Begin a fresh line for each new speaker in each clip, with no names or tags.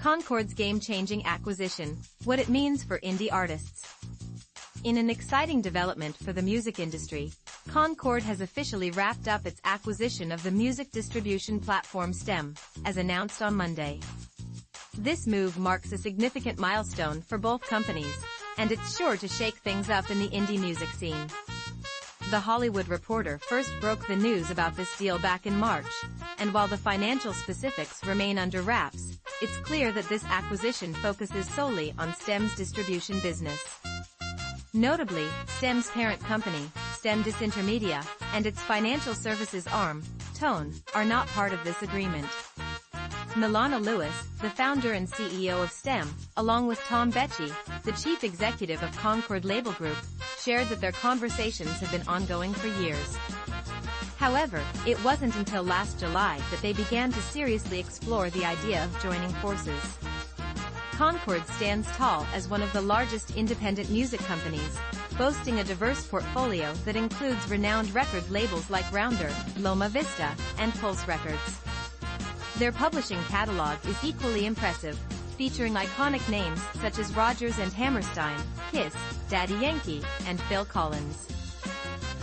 Concord's game-changing acquisition, what it means for indie artists. In an exciting development for the music industry, Concord has officially wrapped up its acquisition of the music distribution platform Stem, as announced on Monday. This move marks a significant milestone for both companies, and it's sure to shake things up in the indie music scene. The Hollywood Reporter first broke the news about this deal back in March, and while the financial specifics remain under wraps, it's clear that this acquisition focuses solely on Stem's distribution business. Notably, Stem's parent company, Stem Disintermedia, and its financial services arm, Tone, are not part of this agreement. Milana Lewis, the founder and CEO of Stem, along with Tom Becci, the chief executive of Concord Label Group, shared that their conversations have been ongoing for years. However, it wasn't until last July that they began to seriously explore the idea of joining forces. Concord stands tall as one of the largest independent music companies, boasting a diverse portfolio that includes renowned record labels like Rounder, Loma Vista, and Pulse Records. Their publishing catalog is equally impressive, featuring iconic names such as Rodgers and Hammerstein, Kiss, Daddy Yankee, and Phil Collins.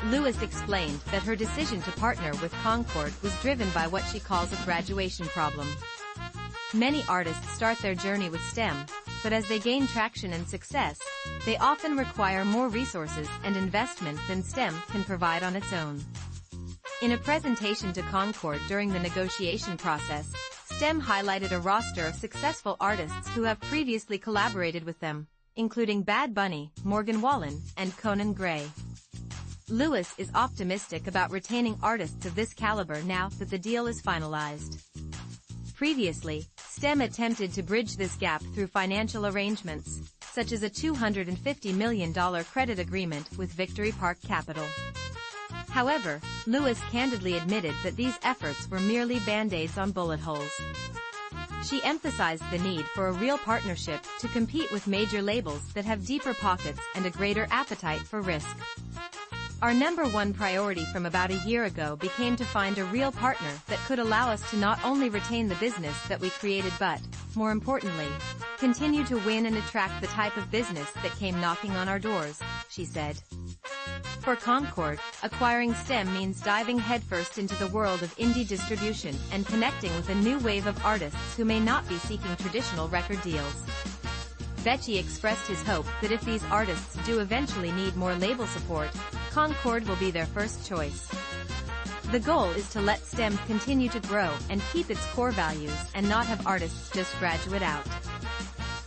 Lewis explained that her decision to partner with Concord was driven by what she calls a graduation problem. Many artists start their journey with Stem, but as they gain traction and success, they often require more resources and investment than Stem can provide on its own. In a presentation to Concord during the negotiation process, Stem highlighted a roster of successful artists who have previously collaborated with them, including Bad Bunny, Morgan Wallen, and Conan Gray. Lewis is optimistic about retaining artists of this caliber now that the deal is finalized. Previously, Stem attempted to bridge this gap through financial arrangements, such as a $250 million credit agreement with Victory Park Capital. However, Lewis candidly admitted that these efforts were merely band-aids on bullet holes. She emphasized the need for a real partnership to compete with major labels that have deeper pockets and a greater appetite for risk. Our number one priority from about a year ago became to find a real partner that could allow us to not only retain the business that we created but, more importantly, continue to win and attract the type of business that came knocking on our doors, she said. For Concord, acquiring Stem means diving headfirst into the world of indie distribution and connecting with a new wave of artists who may not be seeking traditional record deals. Becci expressed his hope that if these artists do eventually need more label support, Concord will be their first choice. The goal is to let Stem continue to grow and keep its core values and not have artists just graduate out.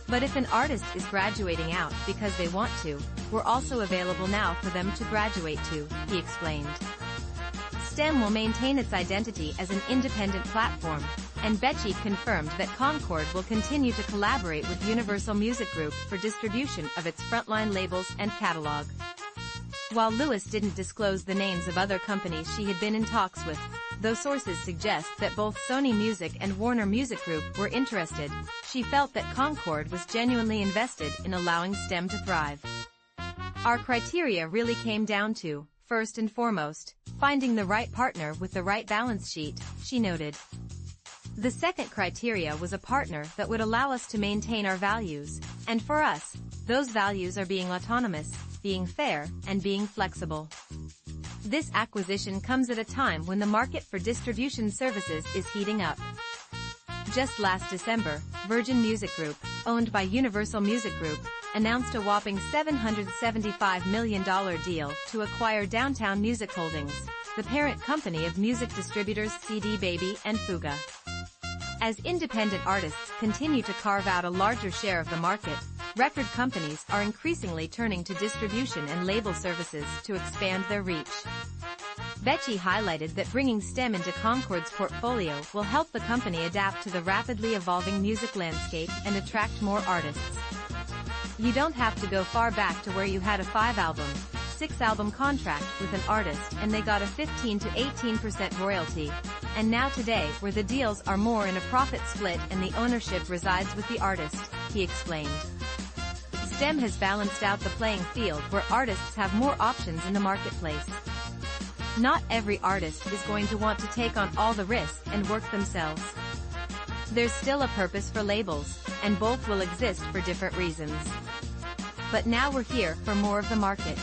But if an artist is graduating out because they want to, we're also available now for them to graduate to, he explained. Stem will maintain its identity as an independent platform, and Becci confirmed that Concord will continue to collaborate with Universal Music Group for distribution of its frontline labels and catalog. While Lewis didn't disclose the names of other companies she had been in talks with, though sources suggest that both Sony Music and Warner Music Group were interested, she felt that Concord was genuinely invested in allowing Stem to thrive. Our criteria really came down to, first and foremost, finding the right partner with the right balance sheet, she noted. The second criteria was a partner that would allow us to maintain our values, and for us, those values are being autonomous, being fair, and being flexible. This acquisition comes at a time when the market for distribution services is heating up. Just last December, Virgin Music Group, owned by Universal Music Group, announced a whopping $775 million deal to acquire Downtown Music Holdings, the parent company of music distributors CD Baby and Fuga. As independent artists continue to carve out a larger share of the market, record companies are increasingly turning to distribution and label services to expand their reach. Becci highlighted that bringing Stem into Concord's portfolio will help the company adapt to the rapidly evolving music landscape and attract more artists. You don't have to go far back to where you had a 5-album, 6-album contract with an artist and they got a 15 to 18% royalty, and now today where the deals are more in a profit split and the ownership resides with the artist, he explained. Stem has balanced out the playing field where artists have more options in the marketplace. Not every artist is going to want to take on all the risk and work themselves. There's still a purpose for labels, and both will exist for different reasons. But now we're here for more of the market.